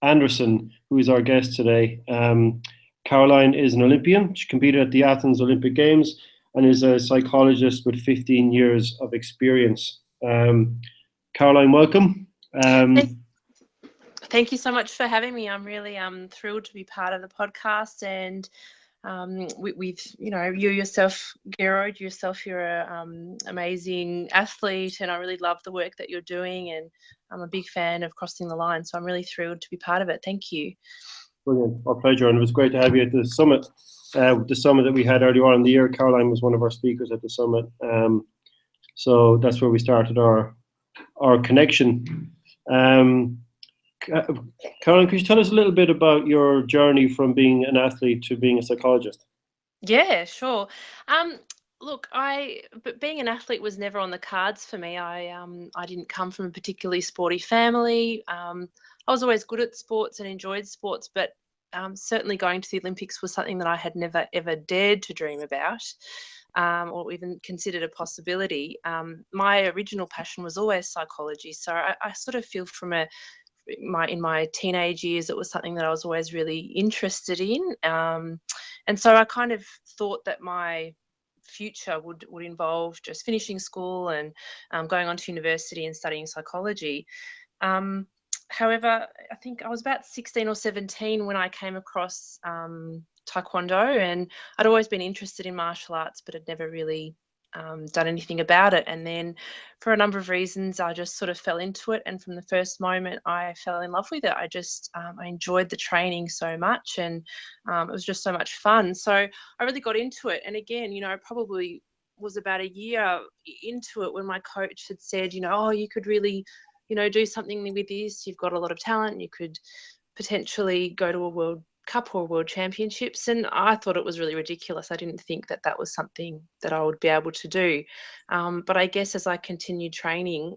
Anderson, who is our guest today. Caroline is an Olympian. She competed at the Athens Olympic Games and is a psychologist with 15 years of experience. Caroline, welcome. Thank you so much for having me. I'm really thrilled to be part of the podcast, and with you yourself, Gearoid, you're an amazing athlete, and I really love the work that you're doing, and I'm a big fan of Crossing the Line, so I'm really thrilled to be part of it. Thank you. Brilliant. Our pleasure, and it was great to have you at the summit. The summit that we had earlier on in the year, Caroline was one of our speakers at the summit. So that's where we started our connection. Caroline, could you tell us a little bit about your journey from being an athlete to being a psychologist? Yeah, sure. Look, but being an athlete was never on the cards for me. I didn't come from a particularly sporty family. I was always good at sports and enjoyed sports, but certainly going to the Olympics was something that I had never ever dared to dream about, or even considered a possibility. My original passion was always psychology, so I sort of feel from in my teenage years, it was something that I was always really interested in. And so I kind of thought that my future would involve just finishing school and going on to university and studying psychology. However, I think I was about 16 or 17 when I came across Taekwondo, and I'd always been interested in martial arts, but had never really done anything about it. And then for a number of reasons, I just sort of fell into it. And from the first moment, I fell in love with it. I enjoyed the training so much, and it was just so much fun. So I really got into it. And again, probably was about a year into it when my coach had said, oh, you could really, do something with this. You've got a lot of talent. You could potentially go to a World Cup or World Championships. And I thought it was really ridiculous. I didn't think that that was something that I would be able to do. But I guess as I continued training,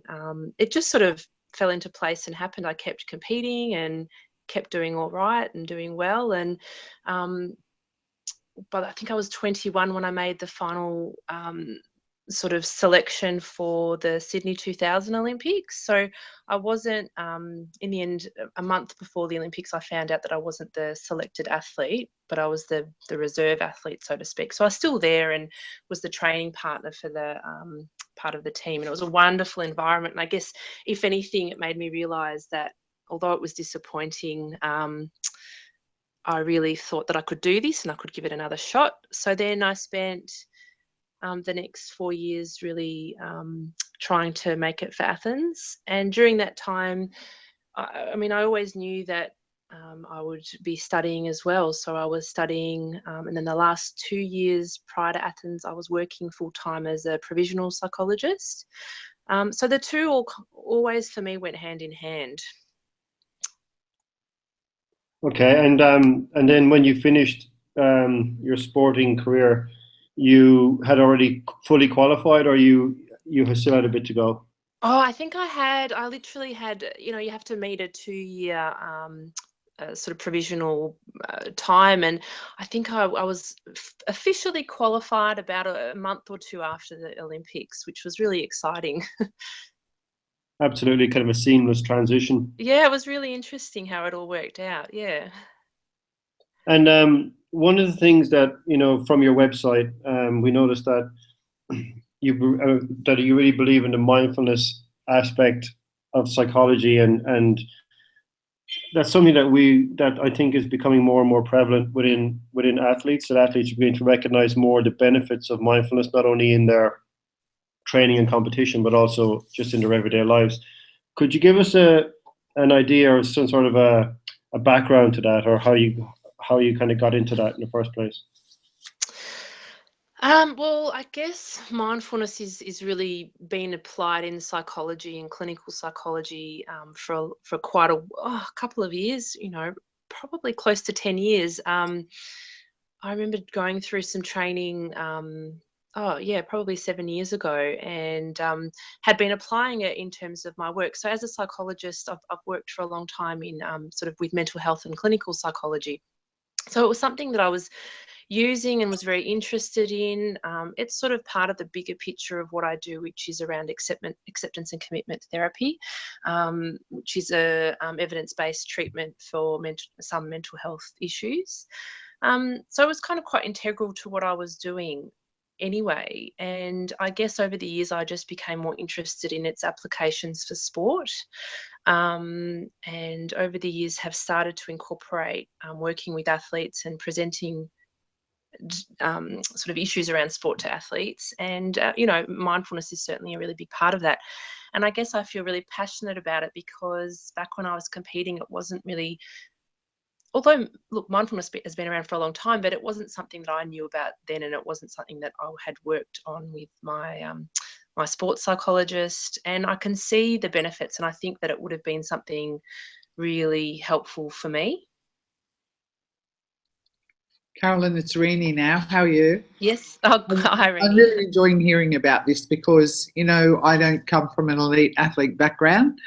it just sort of fell into place and happened. I kept competing and kept doing all right and doing well. And but I think I was 21 when I made the final sort of selection for the Sydney 2000 Olympics. So I wasn't, in the end, a month before the Olympics, I found out that I wasn't the selected athlete, but I was the reserve athlete, so to speak. So I was still there and was the training partner for the part of the team. And it was a wonderful environment. And I guess, if anything, it made me realise that although it was disappointing, I really thought that I could do this and I could give it another shot. So then I spent the next 4 years really trying to make it for Athens. And during that time, I always knew that I would be studying as well. So I was studying, and then the last 2 years prior to Athens, I was working full-time as a provisional psychologist. So the two always for me went hand in hand. Okay, and then when you finished your sporting career, you had already fully qualified, or you still had a bit to go? Oh, I think I literally had, you have to meet a 2-year sort of provisional time. And I think I was officially qualified about a month or two after the Olympics, which was really exciting. Absolutely, kind of a seamless transition. Yeah, it was really interesting how it all worked out. Yeah. And one of the things that, from your website, we noticed that you really believe in the mindfulness aspect of psychology, and that's something that I think is becoming more and more prevalent within athletes. That athletes are beginning to recognize more the benefits of mindfulness, not only in their training and competition, but also just in their everyday lives. Could you give us an idea or some sort of a background to that, or how you kind of got into that in the first place? Well, I guess mindfulness is really being applied in psychology and clinical psychology for quite a couple of years, probably close to 10 years. I remember going through some training, probably 7 years ago, and had been applying it in terms of my work. So as a psychologist, I've worked for a long time in sort of with mental health and clinical psychology. So it was something that I was using and was very interested in. It's sort of part of the bigger picture of what I do, which is around acceptance and commitment therapy, which is a evidence-based treatment for some mental health issues. So it was kind of quite integral to what I was doing anyway. And I guess over the years, I just became more interested in its applications for sport. And over the years have started to incorporate working with athletes and presenting sort of issues around sport to athletes. And, mindfulness is certainly a really big part of that. And I guess I feel really passionate about it because back when I was competing, it wasn't really, although, look, mindfulness has been around for a long time, but it wasn't something that I knew about then, and it wasn't something that I had worked on with my sports psychologist. And I can see the benefits, and I think that it would have been something really helpful for me. Carolyn, it's Rene now. How are you? Yes. Oh, hi, Rene. I'm really enjoying hearing about this because, I don't come from an elite athlete background.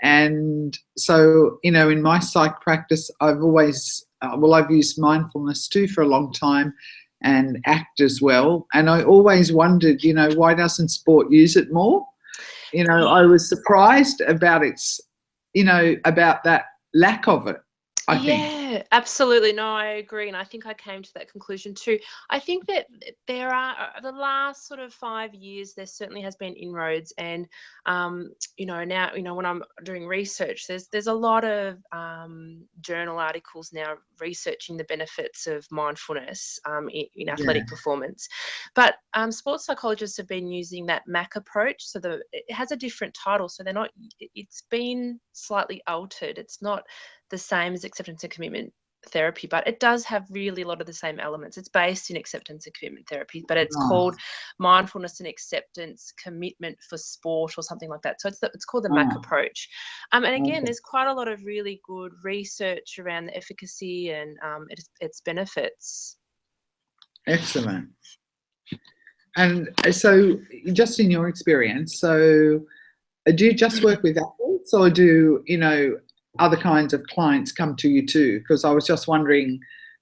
And so, in my psych practice, I've always, I've used mindfulness too for a long time, and ACT as well. And I always wondered, why doesn't sport use it more? I was surprised about about that lack of it, I think. Yeah, absolutely. No, I agree. And I think I came to that conclusion too. I think that there are, the last sort of 5 years, there certainly has been inroads. And, now, when I'm doing research, there's a lot of journal articles now researching the benefits of mindfulness in athletic performance. But sports psychologists have been using that MAC approach. So it has a different title. So it's been slightly altered. It's not the same as acceptance and commitment therapy, but it does have really a lot of the same elements. It's based in acceptance and commitment therapy, but it's called mindfulness and acceptance commitment for sport or something like that. So it's called the MAC approach. And again, there's quite a lot of really good research around the efficacy and its benefits. Excellent. And so just in your experience, so do you just work with athletes, or do, other kinds of clients come to you too? Because I was just wondering,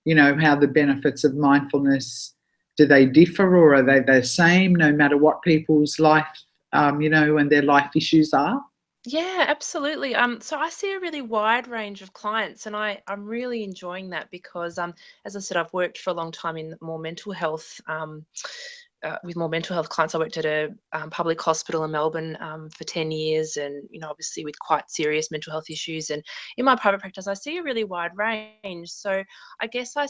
how the benefits of mindfulness, do they differ, or are they the same no matter what people's life, and their life issues are? Yeah, absolutely. So I see a really wide range of clients, and I'm really enjoying that because, as I said, I've worked for a long time in more mental health. With more mental health clients, I worked at a public hospital in Melbourne for 10 years, and obviously with quite serious mental health issues. And in my private practice, I see a really wide range. So I guess I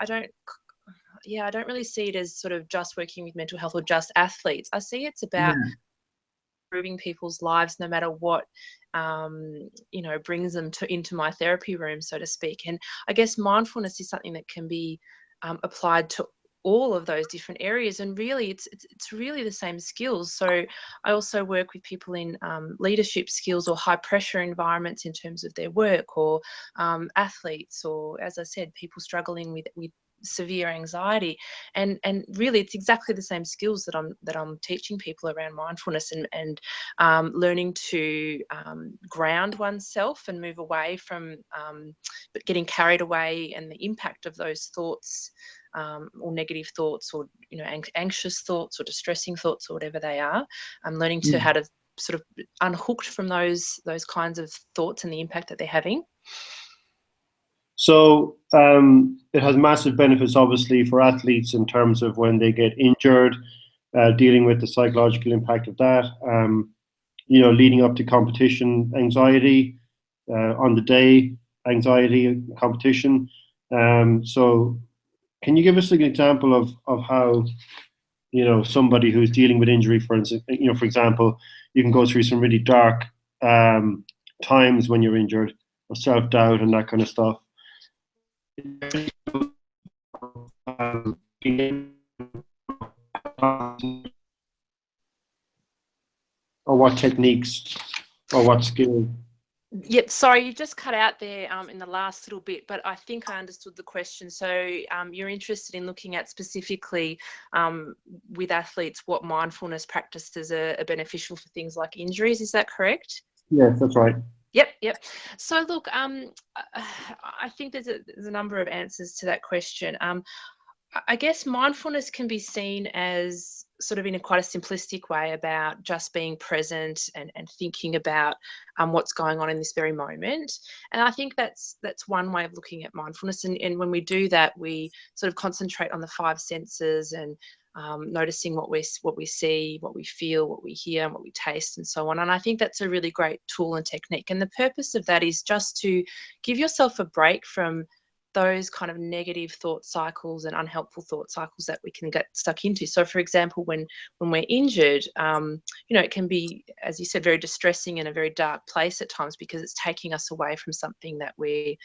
don't really see it as sort of just working with mental health or just athletes. I see it's about improving people's lives, no matter what brings them into my therapy room, so to speak. And I guess mindfulness is something that can be applied to all of those different areas, and really it's really the same skills. So I also work with people in leadership skills or high pressure environments in terms of their work, or athletes, or, as I said, people struggling with severe anxiety, and really it's exactly the same skills that I'm teaching people around mindfulness, and learning to ground oneself and move away from but getting carried away, and the impact of those thoughts, or negative thoughts, or anxious thoughts or distressing thoughts, or whatever they are. I'm learning to how to sort of unhooked from those kinds of thoughts and the impact that they're having. So it has massive benefits, obviously, for athletes in terms of when they get injured, dealing with the psychological impact of that, leading up to competition anxiety, on the day anxiety, competition. So can you give us an example of how, somebody who's dealing with injury, for instance, for example, you can go through some really dark times when you're injured, or self-doubt and that kind of stuff. Or what techniques or what skills? Yep, sorry, you just cut out there in the last little bit, but I think I understood the question. So you're interested in looking at specifically with athletes what mindfulness practices are beneficial for things like injuries. Is that correct? Yes, that's right. Yep. So look, I think there's a number of answers to that question. I guess mindfulness can be seen as sort of in a quite a simplistic way about just being present and thinking about what's going on in this very moment. And I think that's one way of looking at mindfulness. And when we do that, we sort of concentrate on the five senses and noticing what we see, what we feel, what we hear, and what we taste, and so on. And I think that's a really great tool and technique. And the purpose of that is just to give yourself a break from those kind of negative thought cycles and unhelpful thought cycles that we can get stuck into. So, for example, when we're injured, it can be, as you said, very distressing and a very dark place at times because it's taking us away from something that we're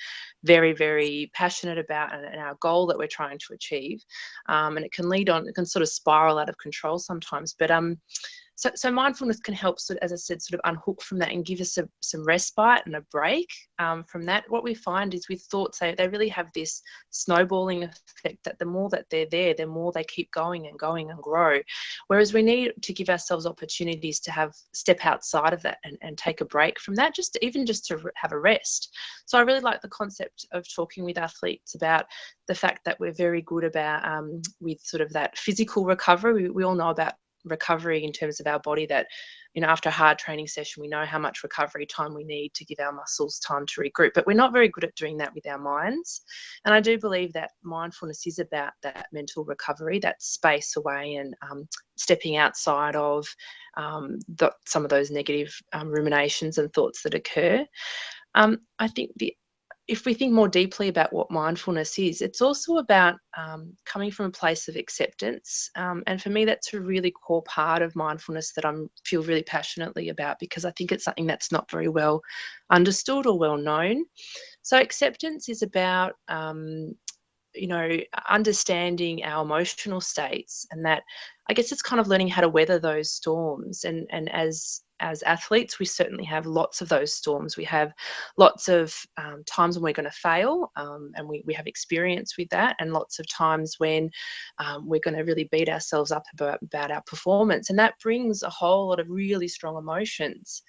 very, very passionate about and our goal that we're trying to achieve. And it can it can sort of spiral out of control sometimes. But so mindfulness can help, as I said, sort of unhook from that and give us some respite and a break from that. What we find is with thoughts, they really have this snowballing effect that the more that they're there, the more they keep going and grow. Whereas we need to give ourselves opportunities to step outside of that and take a break from that, just to have a rest. So I really like the concept of talking with athletes about the fact that we're very good about with sort of that physical recovery. We all know about recovery in terms of our body, that after a hard training session we know how much recovery time we need to give our muscles time to regroup, but we're not very good at doing that with our minds. And I do believe that mindfulness is about that mental recovery, that space away and stepping outside of some of those negative ruminations and thoughts that occur. I think if we think more deeply about what mindfulness is, it's also about coming from a place of acceptance. And for me, that's a really core part of mindfulness that I feel really passionately about, because I think it's something that's not very well understood or well known. So acceptance is about understanding our emotional states, and that I guess it's kind of learning how to weather those storms. And as athletes, we certainly have lots of those storms. We have lots of times when we're going to fail, and we have experience with that, and lots of times when we're going to really beat ourselves up about our performance. And that brings a whole lot of really strong emotions.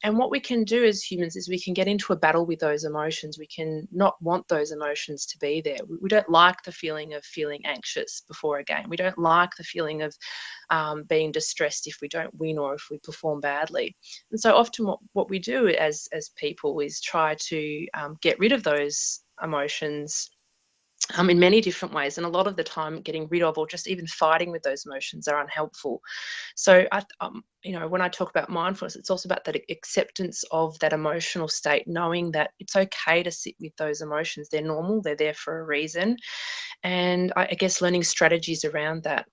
And what we can do as humans is we can get into a battle with those emotions. We can not want those emotions to be there. We don't like the feeling of feeling anxious before a game. We don't like the feeling of being distressed if we don't win or if we perform badly. And so often what we do as people is try to get rid of those emotions in many different ways. And a lot of the time getting rid of or just even fighting with those emotions are unhelpful. So when I talk about mindfulness, it's also about that acceptance of that emotional state, knowing that it's okay to sit with those emotions. They're normal, they're there for a reason. And I guess learning strategies around that.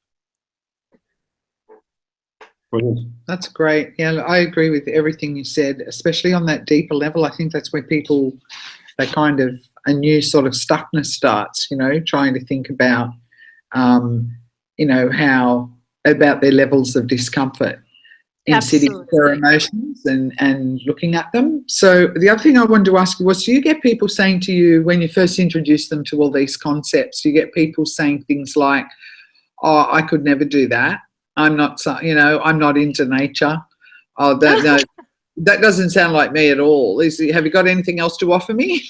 Brilliant. That's great. Yeah, I agree with everything you said, especially on that deeper level. I think that's where they kind of, a new sort of stuckness starts, trying to think about, how about their levels of discomfort in sitting with their emotions and looking at them. So the other thing I wanted to ask you was, do you get people saying to you when you first introduce them to all these concepts, do you get people saying things like, oh, I could never do that. I'm not into nature. Oh, no, that doesn't sound like me at all. Have you got anything else to offer me?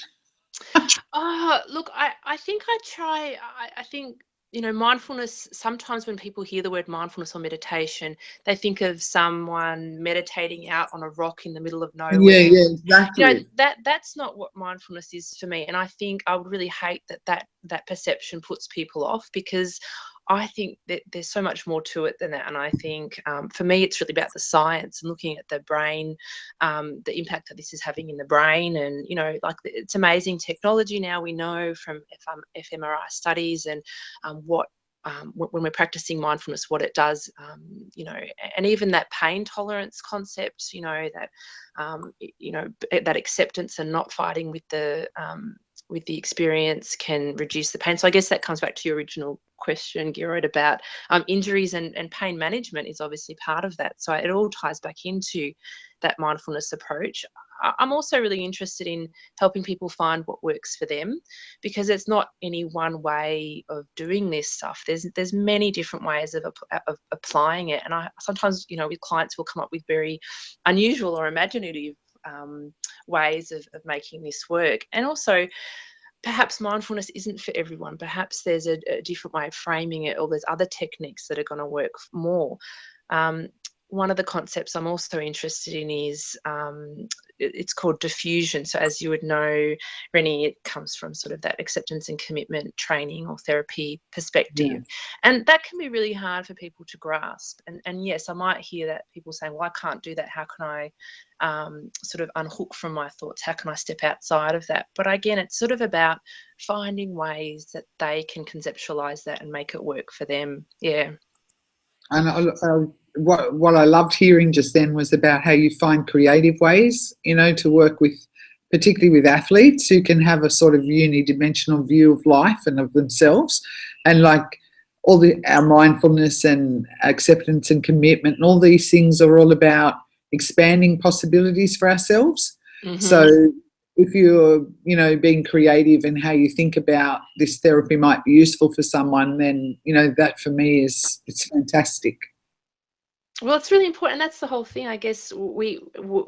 Look, I think I try. I think, mindfulness, sometimes when people hear the word mindfulness or meditation, they think of someone meditating out on a rock in the middle of nowhere. Yeah, exactly. That's not what mindfulness is for me. And I think I would really hate that perception puts people off, because I think that there's so much more to it than that. And I think for me, it's really about the science and looking at the brain, the impact that this is having in the brain. And, it's amazing technology now. We know from fMRI studies and when we're practicing mindfulness, what it does, and even that pain tolerance concept, that acceptance and not fighting with the experience can reduce the pain. So I guess that comes back to your original question, Gearoid, about injuries and pain management is obviously part of that. So it all ties back into that mindfulness approach. I'm also really interested in helping people find what works for them, because it's not any one way of doing this stuff. There's many different ways of applying it. And I sometimes, with clients, will come up with very unusual or imaginative ways of making this work. And also, perhaps mindfulness isn't for everyone. Perhaps there's a different way of framing it, or there's other techniques that are going to work more. One of the concepts I'm also interested in is it's called diffusion. So as you would know, Rene, it comes from sort of that acceptance and commitment training or therapy perspective. Yeah. And that can be really hard for people to grasp. And yes, I might hear that people saying, well, I can't do that. How can I sort of unhook from my thoughts? How can I step outside of that? But again, it's sort of about finding ways that they can conceptualize that and make it work for them. Yeah. And what I loved hearing just then was about how you find creative ways, to work with, particularly with athletes who can have a sort of unidimensional view of life and of themselves, and like our mindfulness and acceptance and commitment and all these things are all about expanding possibilities for ourselves. Mm-hmm. So if you're, being creative in how you think about this therapy might be useful for someone, then, that for me it's fantastic. Well, it's really important. That's the whole thing. I guess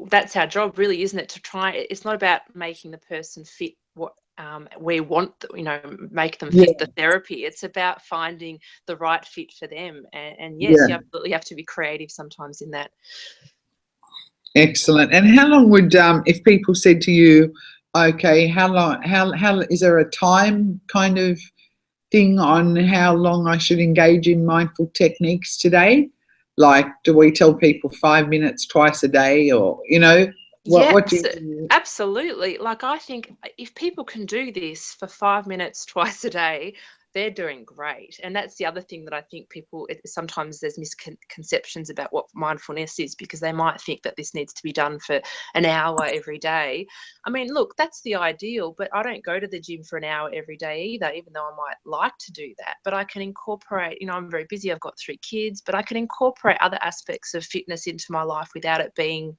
that's our job, really, isn't it? To try. It's not about making the person fit what we want, make them fit the therapy. It's about finding the right fit for them. And yes, you absolutely have to be creative sometimes in that. Excellent. And how long would, if people said to you, okay, how is there a time kind of thing on how long I should engage in mindful techniques today? Like, do we tell people 5 minutes twice a day, or, what do you... Absolutely. Like, I think if people can do this for 5 minutes twice a day, they're doing great. And that's the other thing that I think sometimes there's misconceptions about what mindfulness is, because they might think that this needs to be done for an hour every day. I mean, look, that's the ideal, but I don't go to the gym for an hour every day either, even though I might like to do that. But I can incorporate, I'm very busy, I've got 3 kids, but I can incorporate other aspects of fitness into my life without it being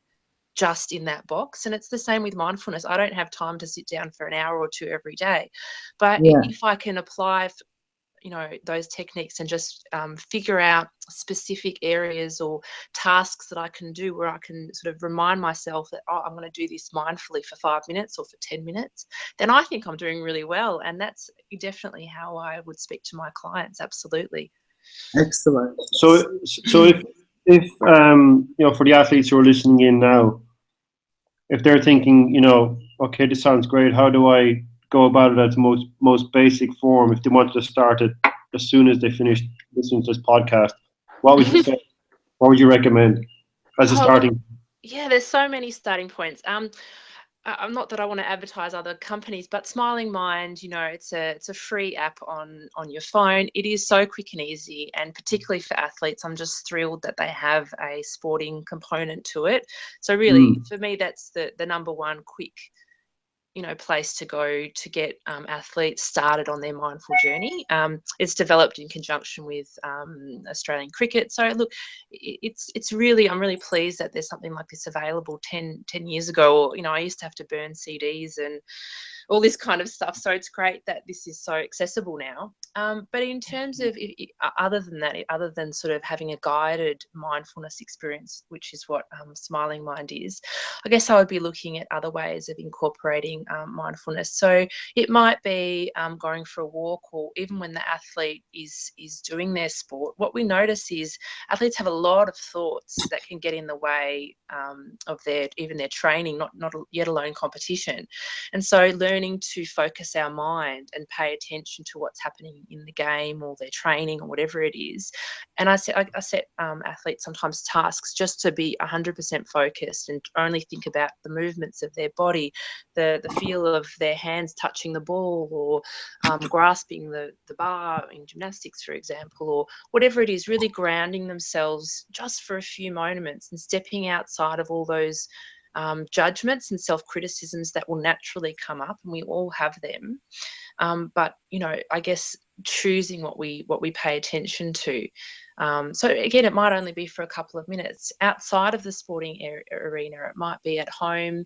just in that box. And it's the same with mindfulness. I don't have time to sit down for an hour or 2 every day, but if I can apply those techniques and just figure out specific areas or tasks that I can do where I can sort of remind myself that, I'm going to do this mindfully for 5 minutes or for 10 minutes, then I think I'm doing really well. And that's definitely how I would speak to my clients. Absolutely. Excellent. So if for the athletes who are listening in now, if they're thinking, okay, this sounds great, how do I go about it at the most basic form? If they wanted to start it as soon as they finished listening to this podcast, what would you say? What would you recommend as a starting? Yeah, there's so many starting points. I'm not that I want to advertise other companies, but Smiling Mind, it's a free app on your phone. It is so quick and easy, and particularly for athletes, I'm just thrilled that they have a sporting component to it. So really, for me, that's the number one quick place to go to get athletes started on their mindful journey. It's developed in conjunction with Australian cricket. So look, it's really, I'm really pleased that there's something like this available. 10 years ago, I used to have to burn CDs and all this kind of stuff. So it's great that this is so accessible now. But in terms of other than sort of having a guided mindfulness experience, which is what Smiling Mind is, I guess I would be looking at other ways of incorporating mindfulness. So it might be going for a walk, or even when the athlete is doing their sport. What we notice is athletes have a lot of thoughts that can get in the way of their training, not yet alone competition. And so learning to focus our mind and pay attention to what's happening in the game or their training or whatever it is. And I set athletes sometimes tasks just to be 100% focused and only think about the movements of their body, the feel of their hands touching the ball, or grasping the bar in gymnastics, for example, or whatever it is, really grounding themselves just for a few moments and stepping outside of all those judgments and self-criticisms that will naturally come up, and we all have them. But I guess choosing what we pay attention to. So again, it might only be for a couple of minutes outside of the sporting arena. It might be at home,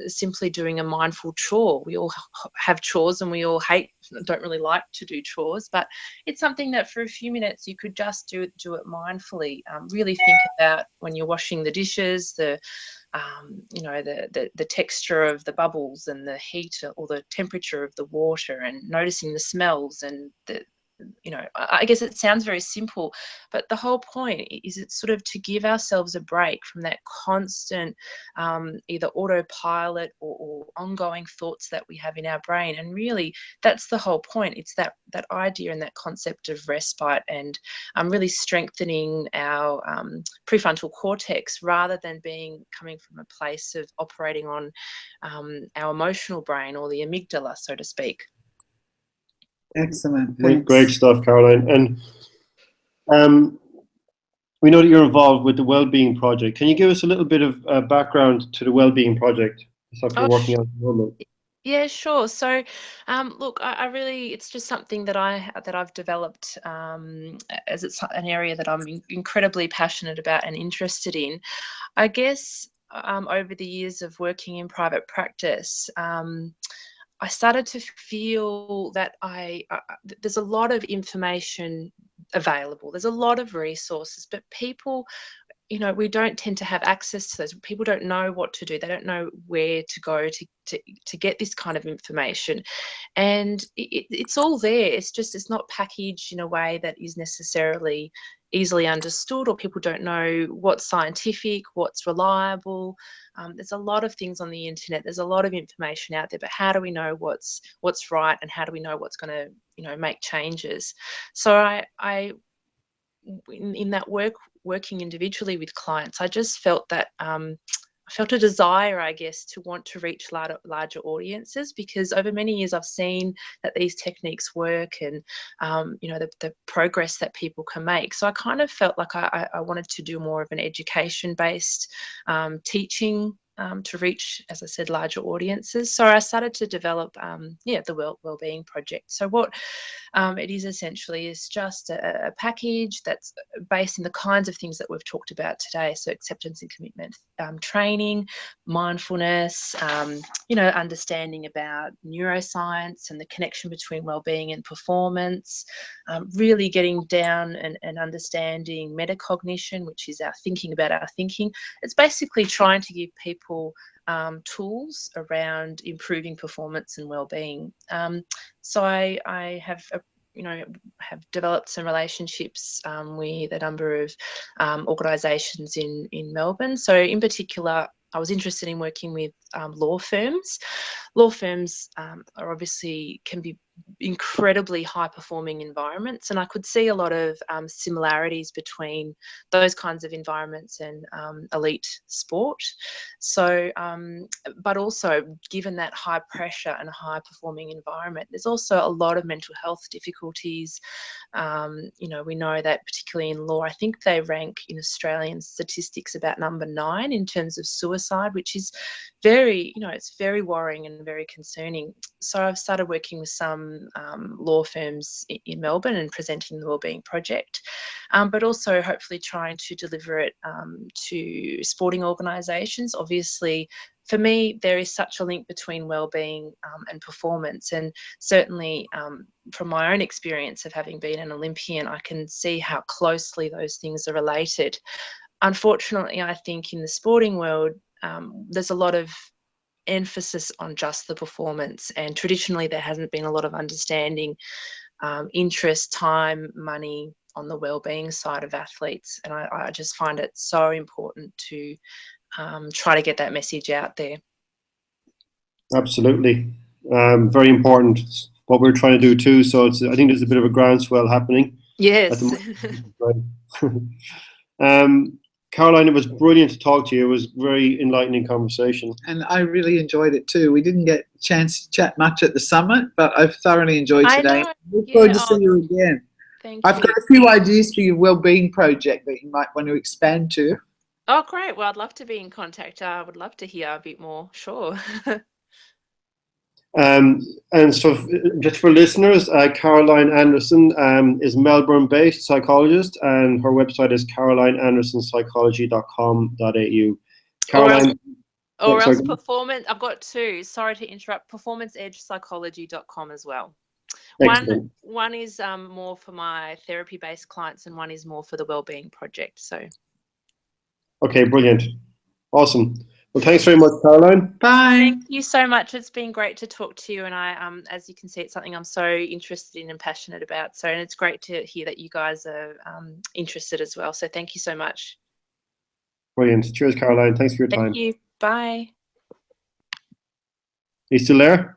simply doing a mindful chore. We all have chores, and we all don't really like to do chores, but it's something that for a few minutes you could just do it mindfully. Really think about when you're washing the dishes, the texture of the bubbles and the heat or the temperature of the water, and noticing the smells and I guess it sounds very simple, but the whole point is it's sort of to give ourselves a break from that constant either autopilot or ongoing thoughts that we have in our brain. And really, that's the whole point. It's that idea and that concept of respite, and really strengthening our prefrontal cortex, rather than coming from a place of operating on our emotional brain, or the amygdala, so to speak. Excellent. Great stuff, Caroline. And we know that you're involved with the Wellbeing Project. Can you give us a little bit of background to the Wellbeing Project, stuff you're working on at the moment? Yeah, sure. So, look, I really, it's just something that I've developed, as it's an area that I'm incredibly passionate about and interested in. I guess over the years of working in private practice, I started to feel that there's a lot of information available. There's a lot of resources, but people, we don't tend to have access to those. People don't know what to do. They don't know where to go to get this kind of information. And it's all there. It's not packaged in a way that is necessarily easily understood, or people don't know what's scientific, what's reliable. There's a lot of things on the internet. There's a lot of information out there, but how do we know what's right, and how do we know what's going to make changes? So I in that working individually with clients, I just felt that I felt a desire, I guess, to want to reach larger audiences, because over many years I've seen that these techniques work, and the progress that people can make. So I kind of felt like I wanted to do more of an education-based teaching to reach, as I said, larger audiences. So I started to develop the Wellbeing Project. So what it is essentially is just a package that's based in the kinds of things that we've talked about today. So acceptance and commitment training, mindfulness, understanding about neuroscience and the connection between wellbeing and performance, really getting down and understanding metacognition, which is our thinking about our thinking. It's basically trying to give people tools around improving performance and well-being. So I have developed some relationships with a number of organisations in Melbourne. So in particular, I was interested in working with law firms. Law firms are obviously can be incredibly high-performing environments, and I could see a lot of similarities between those kinds of environments and elite sport. So, but also, given that high pressure and high-performing environment, there's also a lot of mental health difficulties. We know that particularly in law, I think they rank in Australian statistics about number 9 in terms of suicide, which is very, it's very worrying and very concerning. So I've started working with some law firms in Melbourne and presenting the Wellbeing Project, but also hopefully trying to deliver it to sporting organisations. Obviously, for me, there is such a link between wellbeing and performance, and certainly from my own experience of having been an Olympian, I can see how closely those things are related. Unfortunately, I think in the sporting world, there's a lot of emphasis on just the performance, and traditionally there hasn't been a lot of understanding, interest, time, money on the wellbeing side of athletes, and I just find it so important to try to get that message out there. Absolutely, very important. What we're trying to do too. So I think there's a bit of a groundswell happening. Yes. Caroline, it was brilliant to talk to you. It was a very enlightening conversation. And I really enjoyed it too. We didn't get a chance to chat much at the summit, but I've thoroughly enjoyed today. I look forward to see you again. I've got a few ideas for your wellbeing project that you might want to expand to. Oh, great. Well, I'd love to be in contact. I would love to hear a bit more. Sure. And so, just for listeners, Caroline Anderson is Melbourne-based psychologist, and her website is carolineandersonpsychology.com.au. Caroline, or sorry, else performance. I've got two. Sorry to interrupt. performanceedgepsychology.com as well. excellent. One is more for my therapy-based clients, and one is more for the wellbeing project. So. Okay, brilliant, awesome. Well, thanks very much, Caroline. Bye. Thank you so much. It's been great to talk to you, and I, as you can see, it's something I'm so interested in and passionate about. So, and it's great to hear that you guys are interested as well. So, thank you so much. Brilliant. Cheers, Caroline. Thanks for your time. Thank you. Bye. Are you still there?